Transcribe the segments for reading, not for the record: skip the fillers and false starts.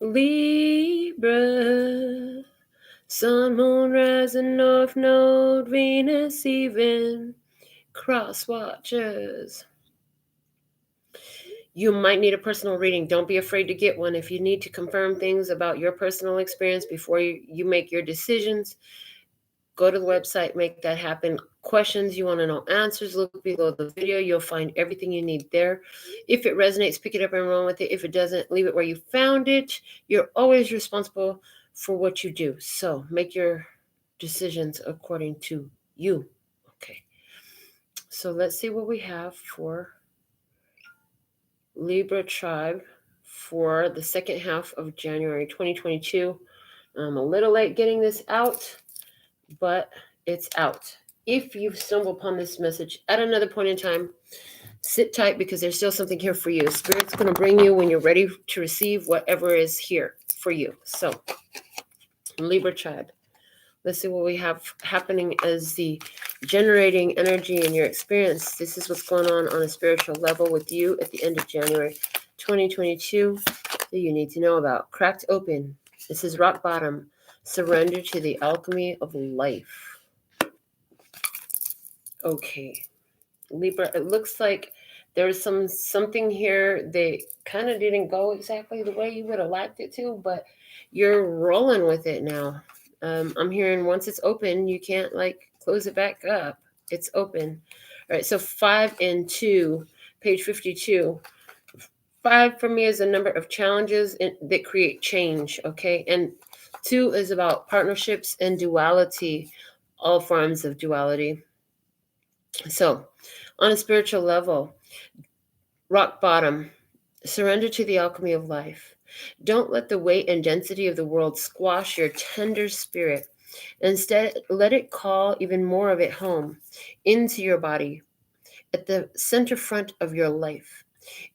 Libra, Sun, Moon, rising, North Node, Venus, even, cross watchers. You might need a personal reading. Don't be afraid to get one. If you need to confirm things about your personal experience before you make your decisions, go to the website, make that happen. Questions, you want to know answers, look below the video. You'll find everything you need there. If it resonates, pick it up and run with it. If it doesn't, leave it where you found it. You're always responsible for what you do. So make your decisions according to you. Okay. So let's see what we have for Libra tribe for the second half of January 2022. I'm a little late getting this out, but it's out. If you stumble upon this message at another point in time, sit tight because there's still something here for you. Spirit's going to bring you when you're ready to receive whatever is here for you. So, Libra tribe, let's see what we have happening as the generating energy in your experience. This is what's going on a spiritual level with you at the end of January 2022 that you need to know about. Cracked open. This is rock bottom. Surrender to the alchemy of life. Okay, Libra, it looks like there's something here that kind of didn't go exactly the way you would have liked it to, but you're rolling with it now. I'm hearing once it's open, you can't like close it back up. It's open. All right, so 5 and 2, page 52. 5 for me is a number of challenges that create change, okay? And 2 is about partnerships and duality, all forms of duality. So, on a spiritual level, rock bottom, surrender to the alchemy of life. Don't let the weight and density of the world squash your tender spirit. Instead, let it call even more of it home into your body at the center front of your life.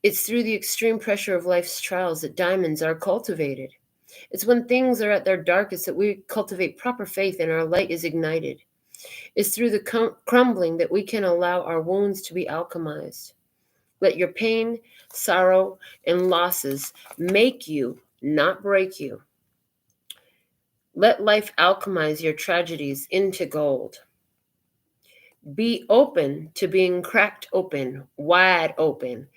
It's through the extreme pressure of life's trials that diamonds are cultivated. It's when things are at their darkest that we cultivate proper faith and our light is ignited. It's through the crumbling that we can allow our wounds to be alchemized. Let your pain, sorrow, and losses make you, not break you. Let life alchemize your tragedies into gold. Be open to being cracked open, wide open.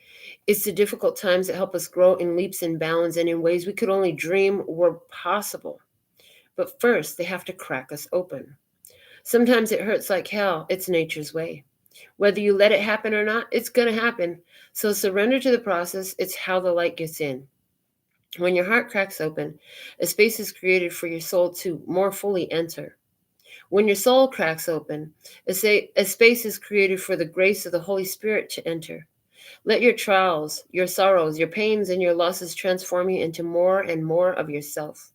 It's the difficult times that help us grow in leaps and bounds and in ways we could only dream were possible. But first, they have to crack us open. Sometimes it hurts like hell. It's nature's way. Whether you let it happen or not, it's going to happen. So surrender to the process. It's how the light gets in. When your heart cracks open, a space is created for your soul to more fully enter. When your soul cracks open, a space is created for the grace of the Holy Spirit to enter. Let your trials, your sorrows, your pains, and your losses transform you into more and more of yourself.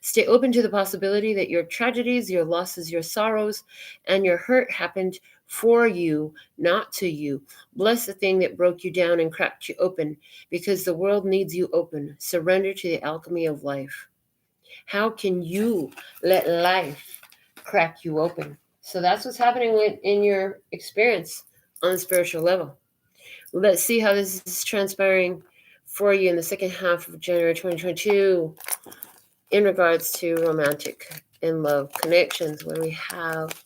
Stay open to the possibility that your tragedies, your losses, your sorrows, and your hurt happened for you, not to you. Bless the thing that broke you down and cracked you open, because the world needs you open. Surrender to the alchemy of life. How can you let life crack you open? So that's what's happening in your experience on the spiritual level. Let's see how this is transpiring for you in the second half of January 2022 in regards to romantic and love connections. What do we have,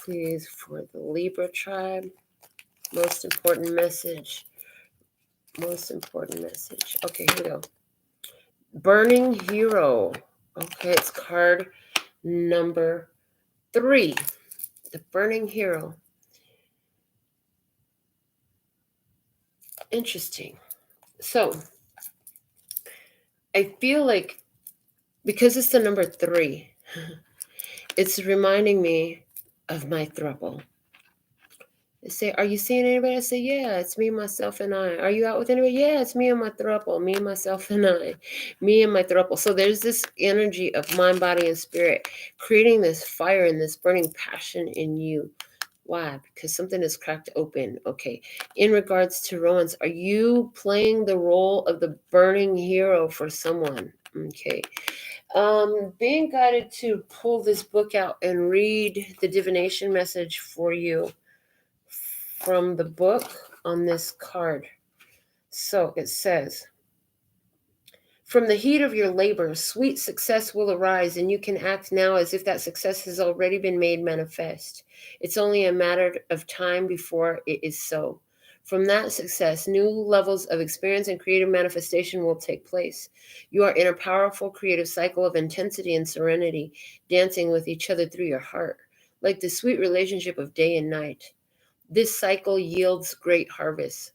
please, for the Libra tribe? Most important message. Most important message. Okay, here we go. Burning Hero. Okay, it's card number 3. The Burning Hero. Interesting. So, I feel like because it's the number 3, it's reminding me of my throuple. They say, are you seeing anybody? I say, yeah, it's me, myself, and I. Are you out with anybody? Yeah, it's me and my throuple, me, myself, and I. Me and my throuple. So there's this energy of mind, body, and spirit creating this fire and this burning passion in you. Why? Because something is cracked open. Okay. In regards to romance, are you playing the role of the burning hero for someone? Okay. Being guided to pull this book out and read the divination message for you from the book on this card. So it says, From the heat of your labor, sweet success will arise, and you can act now as if that success has already been made manifest. It's only a matter of time before it is so. From that success, new levels of experience and creative manifestation will take place. You are in a powerful creative cycle of intensity and serenity, dancing with each other through your heart, like the sweet relationship of day and night. This cycle yields great harvests.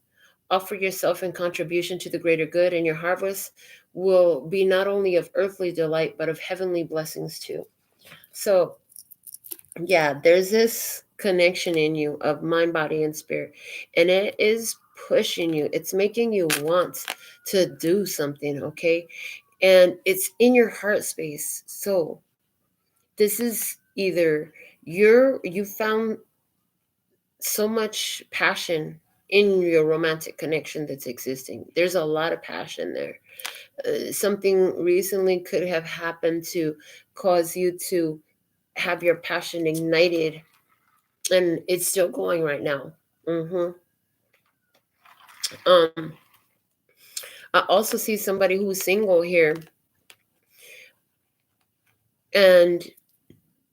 Offer yourself in contribution to the greater good, and your harvest will be not only of earthly delight, but of heavenly blessings too. So, yeah, there's this connection in you of mind, body, and spirit, and it is pushing you. It's making you want to do something, okay? And it's in your heart space. So, this is either you found so much passion in your romantic connection that's existing. There's a lot of passion there. Something recently could have happened to cause you to have your passion ignited, and it's still going right now. hmm Um, I also see somebody who's single here, and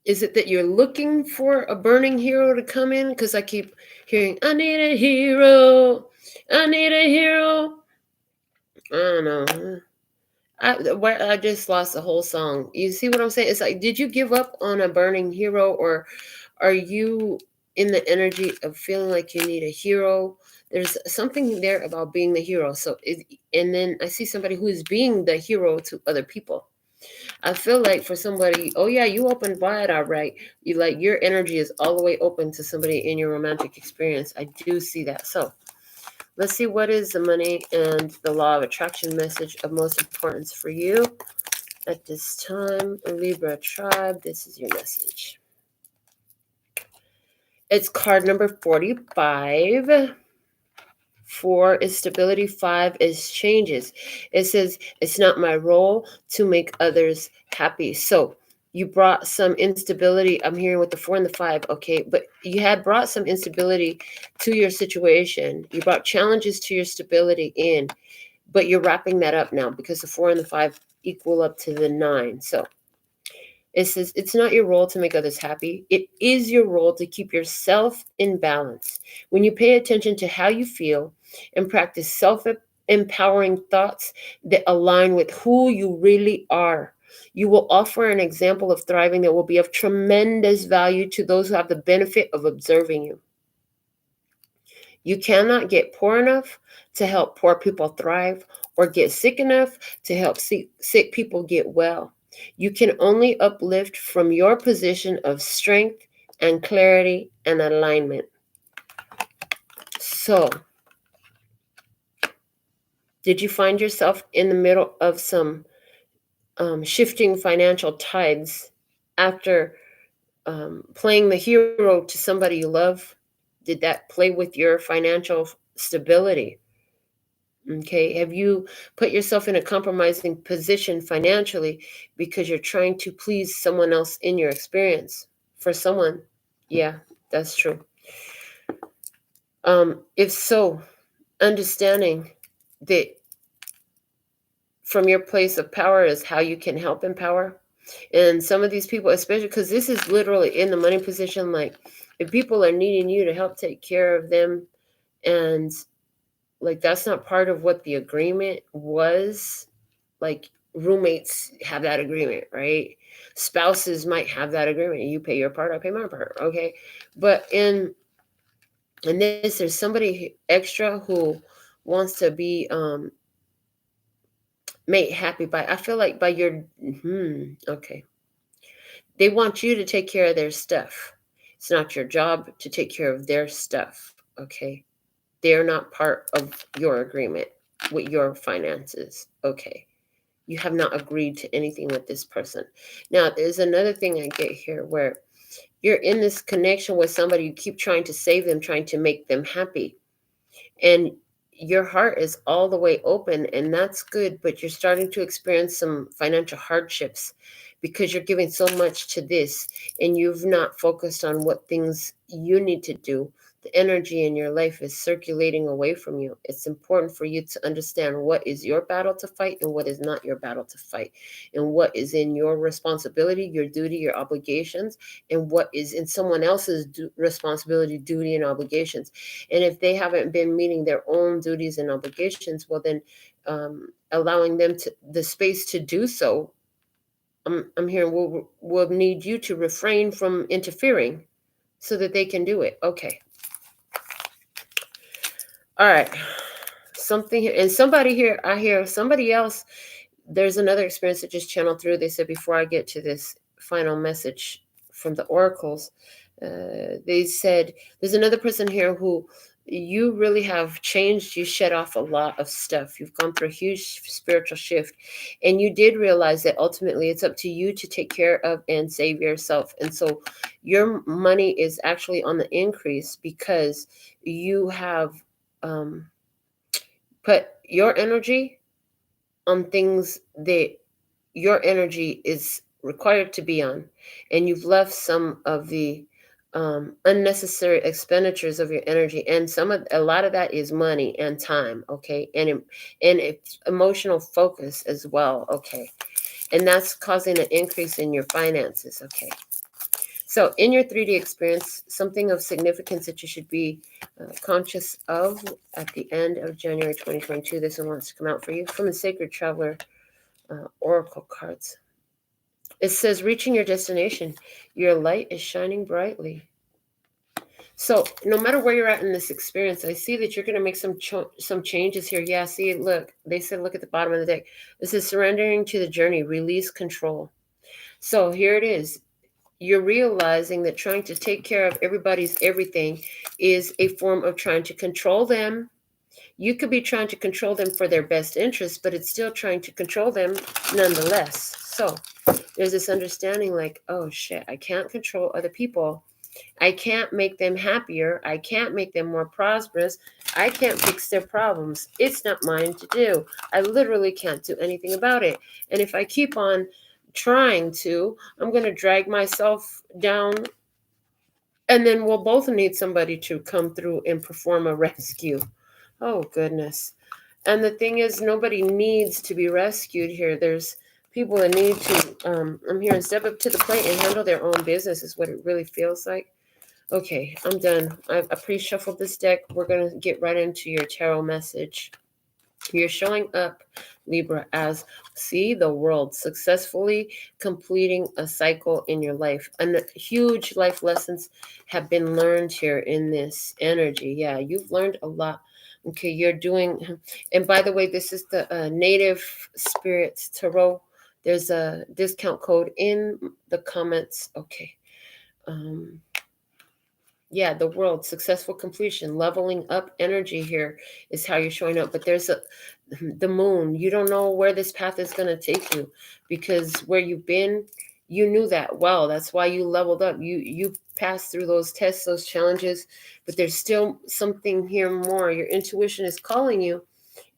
is it that you're looking for a burning hero to come in? Because I keep hearing, "I need a hero, I need a hero." I don't know. I just lost the whole song. You see what I'm saying? It's like, did you give up on a burning hero, or are you in the energy of feeling like you need a hero? There's something there about being the hero. And then I see somebody who is being the hero to other people. I feel like for somebody, oh yeah, you opened wide, all right. You like your energy is all the way open to somebody in your romantic experience. I do see that. So let's see, what is the money and the law of attraction message of most importance for you at this time? Libra tribe, this is your message. It's card number 45. 4 is stability, 5 is changes. It says, it's not my role to make others happy. So you brought some instability. I'm hearing with the 4 and the 5, okay? But you had brought some instability to your situation. You brought challenges to your stability in, but you're wrapping that up now because the 4 and the 5 equal up to the 9. So it says, it's not your role to make others happy. It is your role to keep yourself in balance. When you pay attention to how you feel and practice self-empowering thoughts that align with who you really are, you will offer an example of thriving that will be of tremendous value to those who have the benefit of observing you. You cannot get poor enough to help poor people thrive, or get sick enough to help sick people get well. You can only uplift from your position of strength and clarity and alignment. So, did you find yourself in the middle of some shifting financial tides after playing the hero to somebody you love? Did that play with your financial stability? Okay, have you put yourself in a compromising position financially because you're trying to please someone else in your experience? For someone, yeah, that's true. If so, understanding that from your place of power is how you can help empower. And some of these people, especially because this is literally in the money position, like if people are needing you to help take care of them, and like that's not part of what the agreement was. Like roommates have that agreement, right? Spouses might have that agreement. You pay your part, I pay my part, okay? But in this, there's somebody extra who wants to be made happy by, I feel like by your okay. They want you to take care of their stuff. It's not your job to take care of their stuff, okay? They're not part of your agreement with your finances, okay? You have not agreed to anything with this person. Now, there's another thing I get here where you're in this connection with somebody, you keep trying to save them, trying to make them happy. And your heart is all the way open, and that's good, but you're starting to experience some financial hardships because you're giving so much to this and you've not focused on what things you need to do. The energy in your life is circulating away from you. It's important for you to understand what is your battle to fight and what is not your battle to fight, and what is in your responsibility, your duty, your obligations, and what is in someone else's responsibility, duty, and obligations. And if they haven't been meeting their own duties and obligations, well, then allowing them to the space to do so, I'm hearing will need you to refrain from interfering so that they can do it. Okay. All right. Something here, and somebody here, I hear somebody else. There's another experience that just channeled through. They said, before I get to this final message from the oracles, they said there's another person here who you really have changed. You shed off a lot of stuff. You've gone through a huge spiritual shift, and you did realize that ultimately it's up to you to take care of and save yourself. And so your money is actually on the increase because you have put your energy on things that your energy is required to be on, and you've left some of the unnecessary expenditures of your energy, and a lot of that is money and time, okay, and it's emotional focus as well, okay, and that's causing an increase in your finances, okay. So in your 3D experience, something of significance that you should be conscious of at the end of January 2022, this one wants to come out for you from the Sacred Traveler Oracle cards. It says, reaching your destination, your light is shining brightly. So no matter where you're at in this experience, I see that you're going to make some changes here. Yeah, see, look, they said, look at the bottom of the deck. This is surrendering to the journey, release control. So here it is. You're realizing that trying to take care of everybody's everything is a form of trying to control them. You could be trying to control them for their best interest, but it's still trying to control them nonetheless. So there's this understanding like, oh shit, I can't control other people. I can't make them happier. I can't make them more prosperous. I can't fix their problems. It's not mine to do. I literally can't do anything about it. And if I keep on trying to, I'm going to drag myself down, and then we'll both need somebody to come through and perform a rescue. Oh, goodness. And the thing is, nobody needs to be rescued here. There's people that need to, I'm here, step up to the plate and handle their own business is what it really feels like. Okay, I'm done. I pre-shuffled this deck. We're going to get right into your tarot message. You're showing up, Libra, as see the world successfully completing a cycle in your life. And huge life lessons have been learned here in this energy. Yeah, you've learned a lot. Okay, you're doing, and by the way, this is the Native Spirits Tarot. There's a discount code in the comments. Okay. Yeah, the world, successful completion, leveling up energy here is how you're showing up. But there's the moon. You don't know where this path is going to take you, because where you've been, you knew that well. That's why you leveled up. You passed through those tests, those challenges, but there's still something here more. Your intuition is calling you,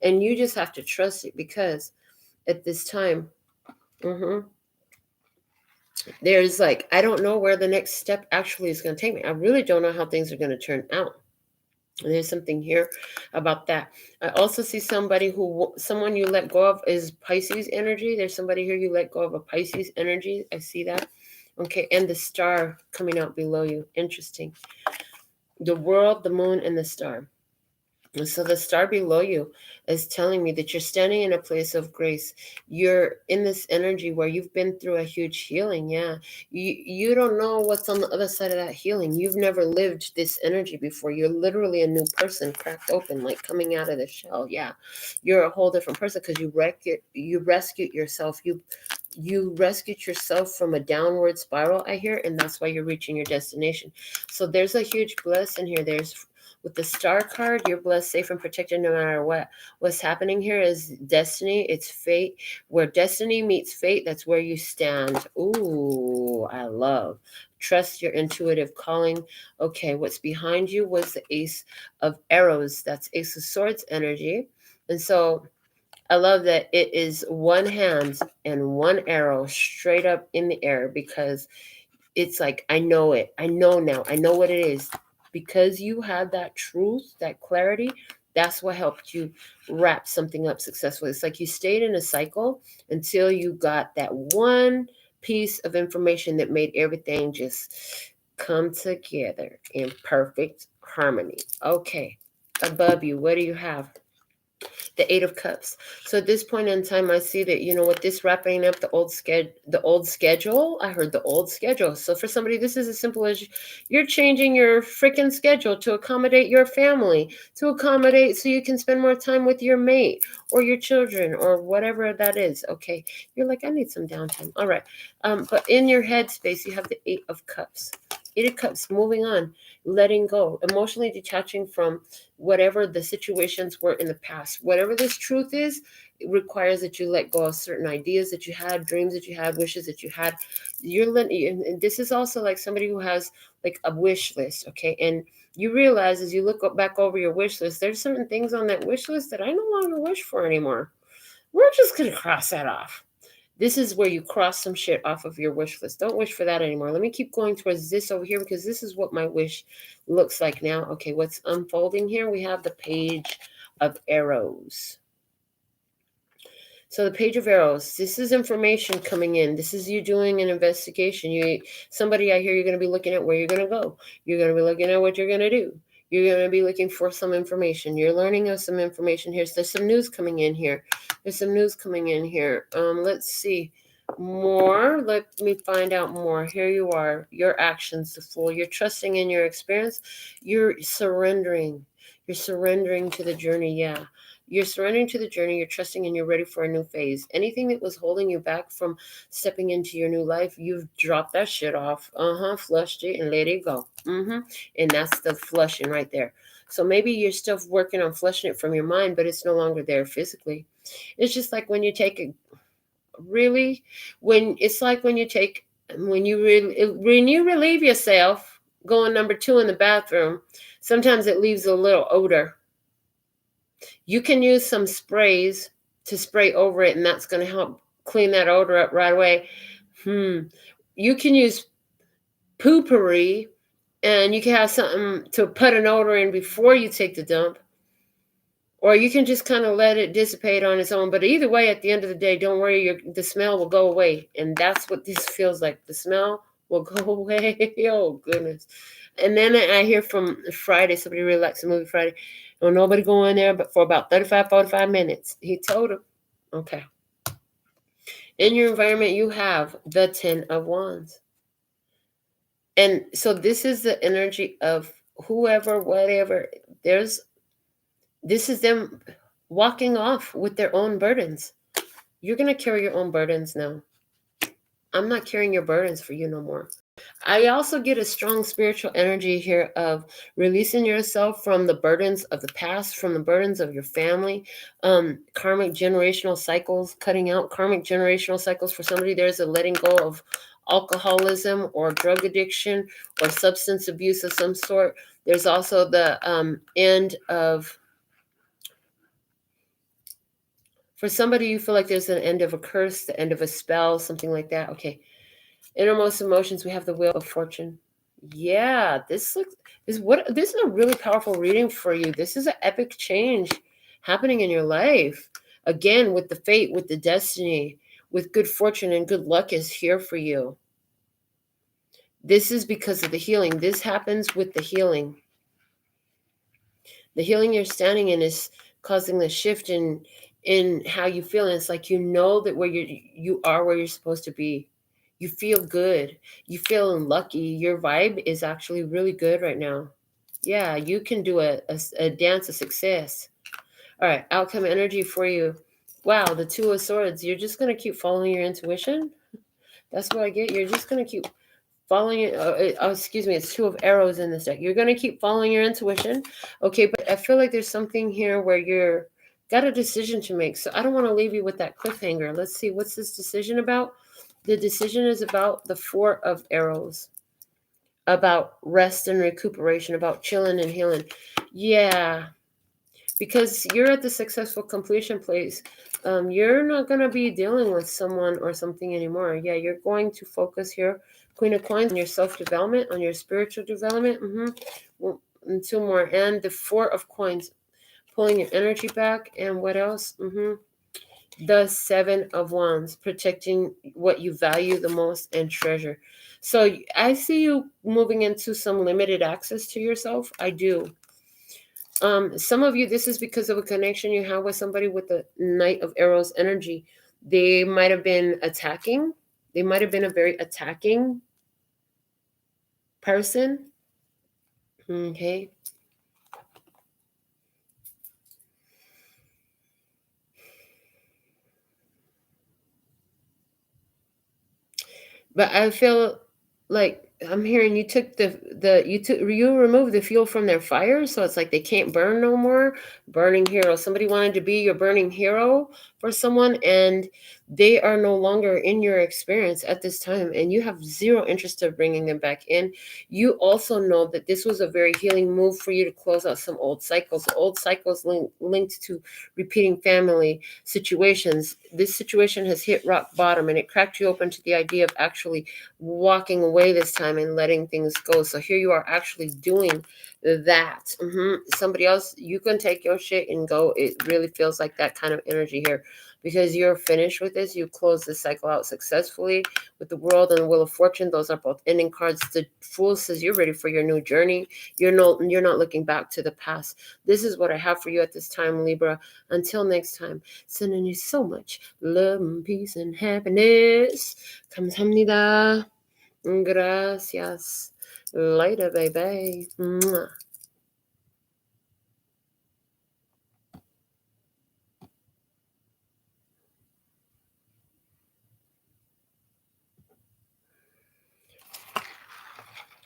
and you just have to trust it, because at this time, there's like, I don't know where the next step actually is going to take me. I really don't know how things are going to turn out. And there's something here about that. I also see someone you let go of is Pisces energy. There's somebody here you let go of a Pisces energy. I see that. Okay, and the star coming out below you. Interesting. The world, the moon, and the star. And so the star below you is telling me that you're standing in a place of grace. You're in this energy where you've been through a huge healing. Yeah. You don't know what's on the other side of that healing. You've never lived this energy before. You're literally a new person, cracked open, like coming out of the shell. Yeah. You're a whole different person because you rescued yourself. You rescued yourself from a downward spiral, I hear, and that's why you're reaching your destination. So there's a huge blessing here. With the star card, you're blessed, safe, and protected no matter what. What's happening here is destiny. It's fate. Where destiny meets fate, that's where you stand. Ooh, I love. Trust your intuitive calling. Okay, what's behind you was the Ace of Arrows. That's Ace of Swords energy. And so I love that it is one hand and one arrow straight up in the air, because it's like, I know it. I know now. I know what it is. Because you had that truth, that clarity, that's what helped you wrap something up successfully. It's like you stayed in a cycle until you got that one piece of information that made everything just come together in perfect harmony. Okay, above you, what do you have? The Eight of Cups. So at this point in time, I see that, with this wrapping up the old schedule. I heard the old schedule. So for somebody, this is as simple as you're changing your freaking schedule to accommodate your family, to accommodate so you can spend more time with your mate or your children or whatever that is. Okay, you're like, I need some downtime. All right, but in your head space, you have the Eight of Cups. Eight of Cups, moving on, letting go, emotionally detaching from whatever the situations were in the past. Whatever this truth is, it requires that you let go of certain ideas that you had, dreams that you had, wishes that you had. And this is also like somebody who has like a wish list, okay? And you realize as you look back over your wish list, there's certain things on that wish list that I no longer wish for anymore. We're just going to cross that off. This is where you cross some shit off of your wish list. Don't wish for that anymore. Let me keep going towards this over here, because this is what my wish looks like now. Okay, what's unfolding here? We have the Page of Arrows. So the Page of Arrows, this is information coming in. This is you doing an investigation. Somebody, I hear you're going to be looking at where you're going to go. You're going to be looking at what you're going to do. You're going to be looking for some information. You're learning of some information here. So there's some news coming in here. Let's see more. Let me find out more. Here you are. Your actions, the Fool. You're trusting in your experience. You're surrendering. You're surrendering to the journey. Yeah. You're surrendering to the journey. You're trusting and you're ready for a new phase. Anything that was holding you back from stepping into your new life, you've dropped that shit off. Flushed it and let it go. And that's the flushing right there. So maybe you're still working on flushing it from your mind, but it's no longer there physically. It's just like when you take when you relieve yourself going number 2 in the bathroom, sometimes it leaves a little odor. You can use some sprays to spray over it, and that's going to help clean that odor up right away. You can use poopery, and you can have something to put an odor in before you take the dump. Or you can just kind of let it dissipate on its own. But either way, at the end of the day, don't worry, the smell will go away. And that's what this feels like. The smell will go away. Oh, goodness. And then I hear from Friday, somebody really likes the movie Friday. Don't nobody go in there but for about 45 minutes. He told him. Okay. In your environment, you have the 10 of Wands. And so this is the energy of whoever, whatever. This is them walking off with their own burdens. You're going to carry your own burdens now. I'm not carrying your burdens for you no more. I also get a strong spiritual energy here of releasing yourself from the burdens of the past, from the burdens of your family, karmic generational cycles, cutting out karmic generational cycles. For somebody, there's a letting go of alcoholism or drug addiction or substance abuse of some sort. There's also the end of... For somebody, you feel like there's an end of a curse, the end of a spell, something like that. Okay. Innermost Emotions, we have the Wheel of Fortune. Yeah, this is a really powerful reading for you. This is an epic change happening in your life. Again, with the fate, with the destiny, with good fortune and good luck is here for you. This is because of the healing. This happens with the healing. The healing you're standing in is causing the shift in how you feel. And it's like, that where you are where you're supposed to be. You feel good. You feel lucky. Your vibe is actually really good right now. Yeah, you can do a dance of success. All right, outcome energy for you. Wow, the Two of Swords. You're just going to keep following your intuition. That's what I get. You're just going to keep following it. Excuse me, it's Two of Arrows in this deck. You're going to keep following your intuition. Okay, but I feel like there's something here where you're got a decision to make. So I don't want to leave you with that cliffhanger. Let's see, what's this decision about? The decision is about the Four of Arrows, about rest and recuperation, about chilling and healing. Yeah. because you're at the successful completion place. You're not going to be dealing with someone or something anymore. Yeah, you're going to focus here, Queen of Coins, on your self-development, on your spiritual development. Well, and two more. And the Four of Coins, pulling your energy back. And what else? The Seven of Wands, protecting what you value the most and treasure. So I see you moving into some limited access to yourself. I do. Some of you, this is because of a connection you have with somebody with the Knight of Arrows energy. They might have been attacking. They might have been a very attacking person. Okay. But I feel like I'm hearing you took you removed the fuel from their fire, so it's like they can't burn no more. Burning hero. Somebody wanted to be your burning hero for someone, and they are no longer in your experience at this time, and you have zero interest of bringing them back in. You also know that this was a very healing move for you to close out some old cycles linked to repeating family situations. This situation has hit rock bottom, and it cracked you open to the idea of actually walking away this time and letting things go. So here you are actually doing that. Somebody else, you can take your shit and go. It really feels like that kind of energy here, because you're finished with this. You close this cycle out successfully with the World and the Wheel of Fortune. Those are both ending cards. The Fool says you're ready for your new journey. You're not looking back to the past. This is what I have for you at this time, Libra. Until next time, sending you so much love and peace and happiness. 감사합니다. Gracias. Later, baby. Mwah.